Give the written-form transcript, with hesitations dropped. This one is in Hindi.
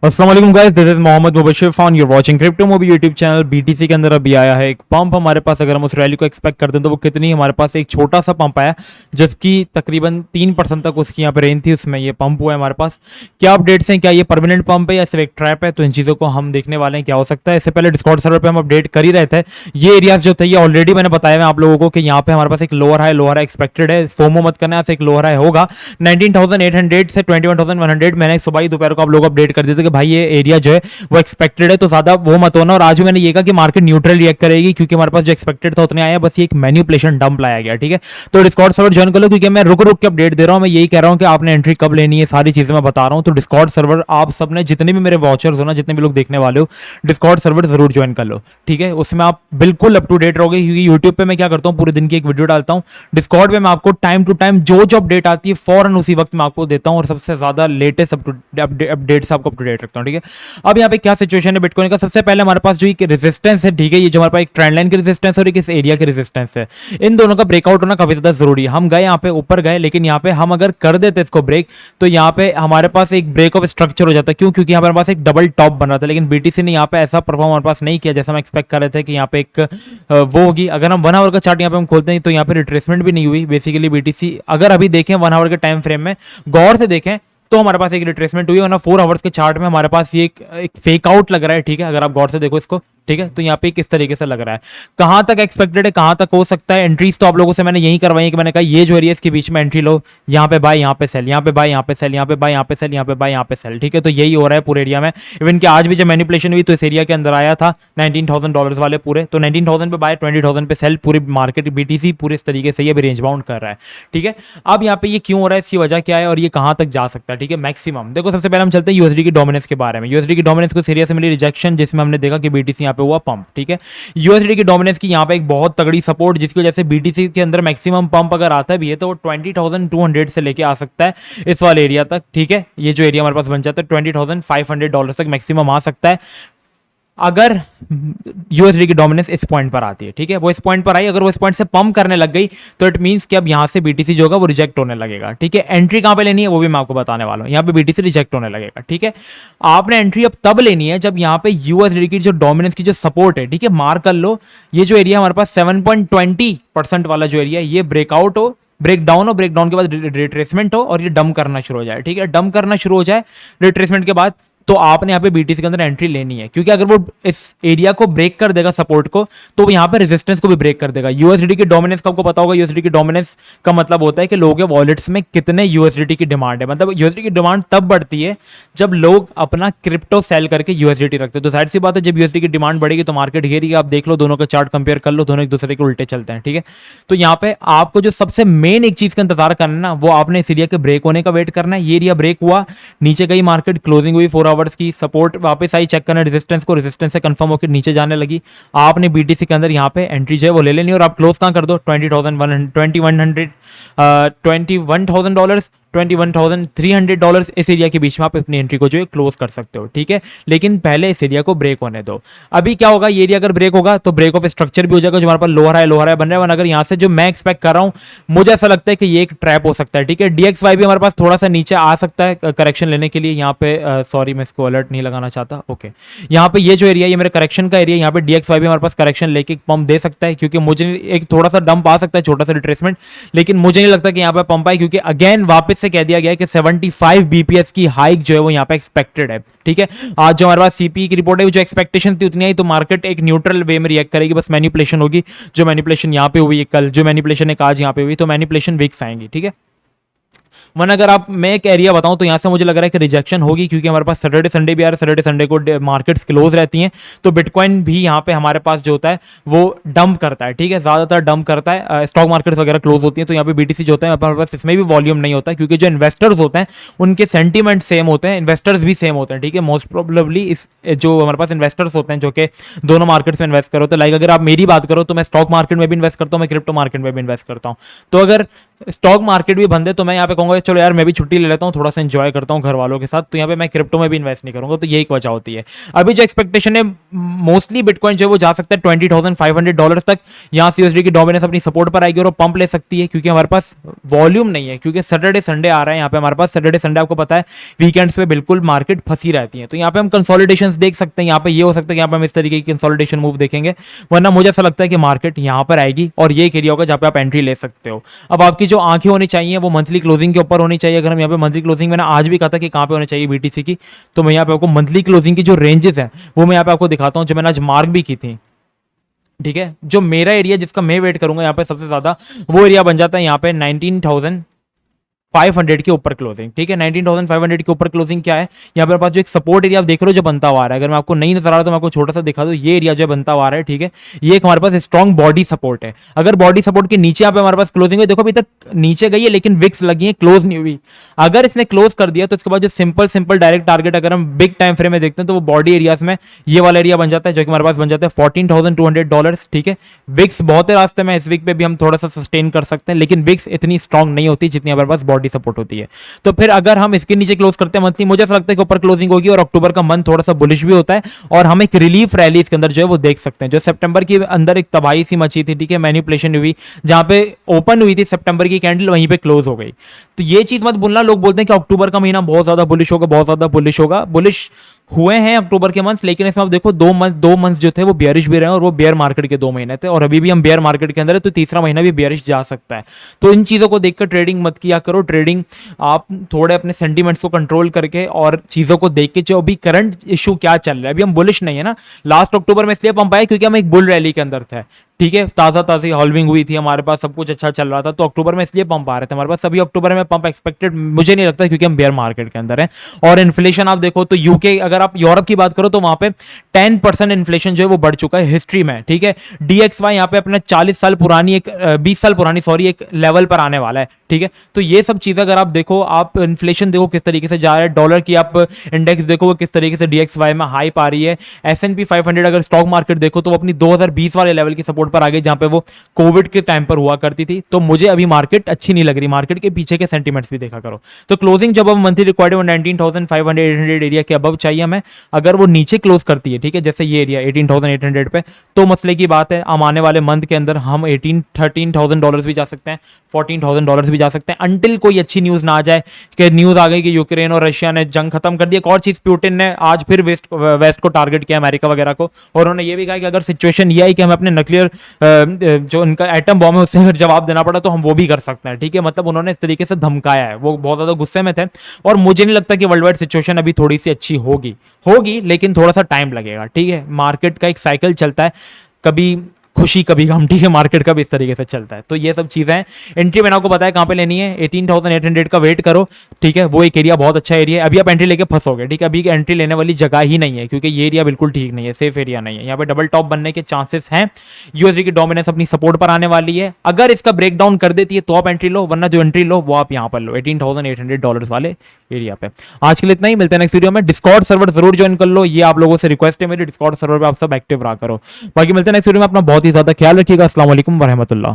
अस्सलाम वालेकुम guys, this is Mohammad Mubashir from you're watching crypto movie YouTube channel. BTC के अंदर अभी आया है एक पंप हमारे पास। अगर हम उस रैली को एक्सपेक्ट करते हैं तो वो कितनी, हमारे पास एक छोटा सा पंप आया जिसकी तकरीबन 3% तक उसकी यहाँ पे रेंज थी, उसमें ये पंप हुआ है हमारे पास। क्या अपडेट्स हैं, क्या ये परमानेंट पंप है या सिर्फ एक ट्रैप है, तो इन चीज़ों को हम देखने वाले हैं क्या हो सकता है। इससे पहले डिस्कॉर्ड सर्वर पर हम अपडेट कर ही रहे थे। ये एरियाज जो थे ये ऑलरेडी मैंने बताया है आप लोगों को कि यहाँ पे हमारे पास एक लोअर हाई एक्सपेक्टेड है। फोमो मत करना, यहाँ से एक लोअर हाई होगा 19,800 से 21,100। मैंने सुबह ही दोपहर को आप लोगों को अपडेट कर दिया था कि भाई ये एरिया जो है वो एक्सपेक्टेड है, तो ज्यादा वो मत होना। और आज भी मैंने ये कहा कि मार्केट न्यूट्रल रिएक्ट करेगी क्योंकि हमारे पास जो एक्सपेक्टेड था उतने आया, बस ये एक मैनिपुलेशन डंप लाया गया। ठीक है, तो डिस्कॉर्ड सर्वर ज्वाइन कर लो क्योंकि मैं रुक रुक के अपडेट दे रहा हूं। मैं यही कह रहा हूं कि आपने एंट्री कब लेनी है, सारी चीजें मैं बता रहा हूं। तो डिस्कॉर्ड सर्वर आप सबने, जितने भी मेरे वॉचर्स हो ना, जितने भी लोग देखने वाले हो, डिस्कॉर्ड सर्वर जरूर ज्वाइन कर लो। ठीक है, उसमें आप बिल्कुल अप टू डेट रहोगे क्योंकि यूट्यूब पे मैं क्या करता हूं, पूरे दिन की एक वीडियो डालता हूं। डिस्कॉर्ड पे मैं आपको टाइम टू टाइम जो जो अपडेट आती है फौरन उसी वक्त मैं आपको देता हूं और सबसे ज्यादा लेटेस्ट अपडेट्स आपको अप टू डेट रखता हूं। ठीक है, अब यहाँ पे क्या सिचुएशन है बिटकॉइन का। सबसे पहले हमारे पास जो एक रेजिस्टेंस है, ठीक है, ये जो हमारे पास एक ट्रेंड लाइन की रेजिस्टेंस और एक इस एरिया की रेजिस्टेंस है, इन दोनों का ब्रेकआउट होना काफी ज्यादा जरूरी है। हम गए यहाँ पे ऊपर गए, लेकिन यहाँ पे हम अगर कर देते इसको ब्रेक तो यहाँ पे हमारे पास एक ब्रेक ऑफ स्ट्रक्चर हो जाता है। क्यों? क्योंकि हमारे पास एक डबल टॉप बन रहा था, लेकिन बीटीसी ने यहाँ पे ऐसा परफॉर्म हमारे पास नहीं किया जैसा हम एक्सपेक्ट कर रहे थे कि यहाँ पे एक वो होगी। अगर हम 1 आवर का चार्ट यहाँ पे हम खोलते हैं तो यहाँ पे रिट्रेसमेंट भी नहीं हुई बेसिकली। बीटीसी अगर अभी देखें 1 आवर के टाइम फ्रेम में गौर से देखें तो हमारे पास एक रिट्रेसमेंट हुई है, वरना 4 आवर्स के चार्ट में हमारे पास ये एक फेक आउट लग रहा है। ठीक है, अगर आप गौर से देखो इसको, ठीक है, तो यहाँ पे किस तरीके से लग रहा है, कहां तक एक्सपेक्टेड है, कहां तक हो सकता है। एंट्रीज तो आप लोगों से मैंने यही करवाई है कि मैंने कहा ये जो एरिया इसके बीच में एंट्री लो, यहाँ पे बाय, यहाँ पे सेल, यहाँ पे बाय, यहाँ पे सेल, यहाँ पे बाय, यहाँ पे सेल, यहाँ पे बाय, यहाँ पे सेल। ठीक है, तो यही हो रहा है पूरे एरिया में। इवन कि आज भी जब मैनिपुलेशन हुई तो इस एरिया के अंदर आया था $19,000 वाले पूरे, तो 19,000 पे बाय, 20,000 पे सेल। पूरी मार्केट बीटीसी पूरे इस तरीके से ये भी रेंज बाउंड कर रहा है। ठीक है, अब यहाँ पे ये क्यों हो रहा है, इसकी वजह क्या है और ये कहां तक जा सकता है। ठीक है, मैक्सिमम देखो, सबसे पहले हम चलते हैं यूएसडी की डोमिनेंस के बारे में। यूएसडी की डोमिनेंस को एरिया से मिली रिजेक्शन, जिसमें हमने देखा कि बीटीसी यहाँ पे हुआ पंप। ठीक है, यूएसडी की डोमिनेंस की यहाँ पे एक बहुत तगड़ी सपोर्ट, जिसकी वजह से बीटीसी के अंदर मैक्सिमम पंप अगर आता भी है तो वो 20,200 से लेके आ सकता है इस वाले एरिया तक। ठीक है, ये जो एरिया हमारे पास बन जाता है $20,500 तक मैक्सिमम आ सकता है अगर यूएसडी की डोमिनेंस इस पॉइंट पर आती है। ठीक है, वो इस पॉइंट पर आई, अगर वो इस पॉइंट से पंप करने लग गई तो इट मींस कि अब यहां से बीटीसी जो होगा वो रिजेक्ट होने लगेगा। ठीक है, एंट्री कहां पे लेनी है वो भी मैं आपको बताने वाला हूं। यहां पे बीटीसी रिजेक्ट होने लगेगा। ठीक है, आपने एंट्री अब तब लेनी है जब यहां पे यूएसडी की जो डोमिनेंस की जो सपोर्ट है, ठीक है, मार्क कर लो, ये जो एरिया हमारे पास 7.20% वाला जो एरिया है, ये ब्रेकआउट हो, ब्रेक डाउन हो, ब्रेक डाउन के बाद रिट्रेसमेंट हो और ये डंप करना शुरू हो जाए। ठीक है, डंप करना शुरू हो जाए रिट्रेसमेंट के बाद, तो आपने यहाँ पे बीटीसी के अंदर एंट्री लेनी है, क्योंकि अगर वो इस एरिया को ब्रेक कर देगा सपोर्ट को, तो वो यहाँ पे रेजिस्टेंस को भी ब्रेक कर देगा। यूएसडी की डोमिनेंस का आपको पता होगा, यूएसडी की डोमिनेंस का मतलब होता है कि लोगों के वॉलेट्स में कितने यूएसडी की डिमांड है। मतलब यूएसडी की डिमांड तब बढ़ती है जब लोग अपना क्रिप्टो सेल करके यूएसडी रखते हैं। तो जाहिर सी बात है जब यूएसडी की डिमांड बढ़ेगी तो मार्केट गिरेगी। आप देख लो, दोनों का चार्ट कंपेयर कर लो, दोनों एक दूसरे के उल्टे चलते हैं। ठीक है, तो यहाँ पे आपको जो सबसे मेन एक चीज का इंतजार करना है ना, वो आपने इस एरिया के ब्रेक होने का वेट करना है। ये एरिया ब्रेक हुआ, नीचे गई मार्केट, क्लोजिंग हुई 4 आवर्स की, सपोर्ट वापस आई, चेक करना रेजिस्टेंस को, रेजिस्टेंस से कंफर्म होकर नीचे जाने लगी, आपने बीटीसी के अंदर यहाँ पे एंट्री जो है वो ले लेनी और आप क्लोज कहां कर दो, $21,300 इस एरिया के बीच में आप अपनी एंट्री को जो है क्लोज कर सकते हो। ठीक है, लेकिन पहले इस एरिया को ब्रेक होने दो। अभी क्या होगा, ये एरिया अगर ब्रेक होगा तो ब्रेक ऑफ स्ट्रक्चर भी हो जाएगा, जो हमारे पास लोअर हाई बन रहा है। अगर यहाँ से जो मैं एक्सपेक्ट कर रहा हूँ, मुझे ऐसा लगता है कि ये एक ट्रैप हो सकता है। ठीक है, डीएक्सवाई भी हमारे पास थोड़ा सा नीचे आ सकता है करेक्शन लेने के लिए। यहाँ पे सॉरी, मैं इसको अलर्ट नहीं लगाना चाहता। ओके, यहाँ पे ये जो एरिया, ये मेरे करेक्शन का एरिया, यहाँ पे डीएक्सवाई भी हमारे पास करेक्शन लेके पंप दे सकता है, क्योंकि मुझे एक थोड़ा सा डंप आ सकता है, छोटा सा रिट्रेसमेंट, लेकिन मुझे नहीं लगता कि यहाँ पे पंप आए, क्योंकि अगेन वापस से कह दिया गया है कि 75 बीपीएस की हाइक जो है वो यहाँ पे एक्सपेक्टेड है। ठीक है, आज जो हमारे पास सीपी की रिपोर्ट है, जो एक्सपेक्टेशन थी उतनी आई, तो मार्केट एक न्यूट्रल वे में रिएक्ट करेगी, बस मैनिपुलेशन होगी। जो मैनिपुलेशन यहाँ पे हुई है कल, जो मैनिपुलेशन है आज यहाँ पे हुई, तो मैनिपुलेशन वीक्स आएंगी। ठीक है, वन अगर आप, मैं एक एरिया बताऊं तो यहां से मुझे लग रहा है कि रिजेक्शन होगी, क्योंकि हमारे पास सैटरडे संडे भी आ रहा है, सैटरडे संडे को मार्केट्स क्लोज रहती हैं, तो बिटकॉइन भी यहां पे हमारे पास जो होता है वो डंप करता है। ठीक है, ज्यादातर डंप करता है, स्टॉक मार्केट्स वगैरह क्लोज होती हैं, तो यहाँ पे बीटीसी जो होता है हमारे पास इसमें भी वॉल्यूम नहीं होता है, क्योंकि जो इन्वेस्टर्स होते हैं उनके सेंटीमेंट सेम होते हैं, इन्वेस्टर्स भी सेम होते हैं। ठीक है, मोस्ट प्रोबेबली इस जो हमारे पास इन्वेस्टर्स होते हैं जो कि दोनों मार्केट्स में इन्वेस्ट करो, तो लाइक अगर आप मेरी बात करो तो मैं स्टॉक मार्केट में भी इन्वेस्ट करता हूँ, मैं क्रिप्टो मार्केट में भी इन्वेस्ट करता हूँ। तो अगर स्टॉक मार्केट भी बंद है, तो मैं यहाँ पे कहूंगा चलो यार मैं भी छुट्टी ले लेता हूँ, थोड़ा सा एंजॉय करता हूँ घर वालों के साथ, तो यहाँ पे मैं क्रिप्टो में भी इन्वेस्ट नहीं करूंगा। तो यही एक वजह होती है। अभी जो एक्सपेक्टेशन है, मोस्टली बिटकॉइन जो है वो जा सकता है $20,500 तक। यहाँ से यूएसडी की डोमिनेंस अपनी सपोर्ट पर आएगी और वो पंप ले सकती है, क्योंकि हमारे पास वॉल्यूम नहीं है, क्योंकि सैटरडे संडे आ रहा है यहाँ पे हमारे पास। सैटरडे संडे आपको पता है वीकेंड्स पे बिल्कुल मार्केट फंसी रहती है, तो यहाँ पे हम कंसोलिडेशन देख सकते हैं। यहाँ पे ये हो सकता है कि यहाँ पे हम इस तरीके की कंसोलिडेशन मूव देखेंगे, वरना मुझे ऐसा लगता है कि मार्केट यहाँ पर आएगी और ये एक एरिया होगा जहाँ पे आप एंट्री ले सकते हो। अब आपकी जो आंखें होनी चाहिए वो मंथली क्लोजिंग के ऊपर होनी चाहिए। अगर हम यहाँ पे मंथली क्लोजिंग, मैंने आज भी कहा था कि कहाँ पे होनी चाहिए बीटीसी की, तो मैं यहाँ पे आपको मंथली क्लोजिंग की जो रेंजेस है वो मैं यहाँ पे आपको दिखाता हूँ, जो मैंने आज मार्क भी की थी। ठीक है, जो मेरा एरिया जिसका मैं वेट करूंगा यहाँ पे सबसे ज्यादा, वो एरिया बन जाता है यहाँ पे 19,500 के ऊपर क्लोजिंग। ठीक है, 19,500 के ऊपर क्लोजिंग क्या है, यहाँ पर पास जो एक सपोर्ट एरिया आप देख रहे हो जो बनता हुआ आ रहा है, अगर मैं आपको नहीं नजर आ रहा तो मैं आपको छोटा सा दिखा दूं, ये एरिया जो बनता हुआ आ रहा है, ठीक है, ये एक हमारे पास स्ट्रॉन्ग बॉडी सपोर्ट है। अगर बॉडी सपोर्ट के नीचे यहाँ पे हमारे पास क्लोजिंग है, देखो अभी तक नीचे गई है लेकिन विक्स लगी है, क्लोज नहीं हुई। अगर इसने क्लोज कर दिया तो इसके बाद जो सिंपल डायरेक्ट टारगेट अगर हम बिग टाइम फ्रेम में देखते हैं तो वो बॉडी एरियाज में ये वाला एरिया बन जाता है, जो कि हमारे पास बन जाता है $14,200। ठीक है, विक्स बहुत है रास्ते में, इस वीक पे भी हम थोड़ा सा सस्टेन कर सकते हैं, लेकिन विक्स इतनी स्ट्रॉन्ग नहीं होती जितनी हमारे पास बॉडी सपोर्ट होती है। तो फिर अगर हम इसके नीचे क्लोज करते हैं मंथली, मुझे ऐसा लगता है कि ऊपर क्लोजिंग होगी और अक्टूबर का मंथ थोड़ा सा बुलिश भी होता है और हम एक रिलीफ रैली इसके अंदर जो है वो देख सकते हैं। जो सितंबर के अंदर एक तबाही सी मची थी, ठीक है, मैनिपुलेशन हुई, जहां पे ओपन हुई थी सितंबर की कैंडल, वहीं पे क्लोज हो गई। तो ये चीज मत भूलना, लोग बोलते हैं कि अक्टूबर का महीना बहुत ज्यादा बुलिश होगा, बहुत ज्यादा बुलिश होगा। बुलिश हुए हैं अक्टूबर के मंथ्स, लेकिन इसमें आप देखो दो मंथ्स जो थे वो बियरिश भी रहे और वो बेयर मार्केट के 2 महीने थे, और अभी भी हम बेयर मार्केट के अंदर है, तो तीसरा महीना भी बियरिश जा सकता है। तो इन चीजों को देखकर ट्रेडिंग मत किया करो। ट्रेडिंग आप थोड़े अपने सेंटीमेंट्स को कंट्रोल करके और चीजों को देख के, जो अभी करंट इशू क्या चल रहा है, अभी हम बुलिश नहीं है ना। लास्ट अक्टूबर में इसलिए पंप आए क्योंकि हम एक बुल रैली के अंदर थे, ठीक है, ताज़ी हॉल्विंग हुई थी हमारे पास, सब कुछ अच्छा चल रहा था, तो अक्टूबर में इसलिए पंप आ रहे थे हमारे पास। अभी अक्टूबर में पंप एक्सपेक्टेड मुझे नहीं लगता, क्योंकि हम बेयर मार्केट के अंदर हैं। और इन्फ्लेशन आप देखो तो यूके, अगर आप यूरोप की बात करो तो वहां पे 10% इन्फ्लेशन जो है वो बढ़ चुका है हिस्ट्री में। ठीक है, DXY यहाँ पे अपना 20 साल पुरानी एक लेवल पर आने वाला है। ठीक है, तो ये सब चीजें अगर आप देखो, आप इन्फ्लेशन देखो किस तरीके से जा रहा है, डॉलर की आप इंडेक्स देखो वो किस तरीके से DXY में हाई पा रही है, S&P 500 अगर स्टॉक मार्केट देखो तो वो अपनी 2020 वाले लेवल की सपोर्ट पर आ गई, जहां पे वो कोविड के टाइम पर हुआ करती थी। तो मुझे अभी मार्केट अच्छी नहीं लग रही, मार्केट के पीछे के सेंटीमेंट्स भी देखा करो। तो क्लोजिंग जब अब मंथली रिक्वायर्ड 19,500 एरिया के अबव चाहिए हमें। अगर वो नीचे क्लोज करती है, ठीक है, जैसे ये एरिया 18,800 पे, तो मसले की बात है, हम आने वाले मंथ के अंदर हम $13,000 भी जा सकते हैं, $14,000 भी जा सकते हैं, अंटिल कोई अच्छी न्यूज ना आ जाए कि न्यूज आ गई कि यूक्रेन और रशिया ने जंग खत्म कर दी। एक और चीज, पुतिन ने आज फिर वेस्ट को टारगेट किया, अमेरिका वगैरह को, और उन्होंने ये भी कहा कि अगर सिचुएशन ये आई कि हमें अपने न्यूक्लियर जो उनका एटम बॉम्ब है उससे अगर जवाब देना पड़ा तो हम वो भी कर सकते हैं। ठीक है, मतलब उन्होंने इस तरीके से धमकाया है, वो बहुत ज्यादा गुस्से में थे। और मुझे नहीं लगता कि वर्ल्ड वाइड सिचुएशन अभी थोड़ी सी अच्छी होगी, लेकिन थोड़ा सा टाइम लगेगा। ठीक है, मार्केट का एक साइकिल चलता है, कभी खुशी कभी गम, ठीक है, मार्केट का भी इस तरीके से चलता है। तो ये सब चीजें, एंट्री मैंने आपको बताया कहां पे लेनी है, 18,800 का वेट करो। ठीक है, वो एक एरिया बहुत अच्छा एरिया है, अभी आप एंट्री लेके फंसोगे। ठीक है, अभी एंट्री लेने वाली जगह ही नहीं है, क्योंकि ये एरिया बिल्कुल ठीक नहीं है, सेफ एरिया नहीं है, यहाँ पे डबल टॉप बनने के चांसेस हैं। यूएसडी की डोमिनेंस अपनी सपोर्ट पर आने वाली है, अगर इसका ब्रेकडाउन कर देती है तो आप एंट्री लो, वरना जो एंट्री लो वो आप यहाँ पर लो $18,800 वाले एरिया पे। आज के लिए इतना ही, मिलते हैं नेक्स्ट वीडियो में। डिस्कॉर्ड सर्वर जरूर ज्वाइन कर लो, ये आप लोगों से रिक्वेस्ट है मेरी, डिस्कॉर्ड सर्वर पे आप सब एक्टिव रहा करो। बाकी मिलते हैं नेक्स्ट वीडियो में, अपना बहुत ही ज्यादा ख्याल रखिएगा। अस्सलाम वालेकुम वरहमतुल्लाह।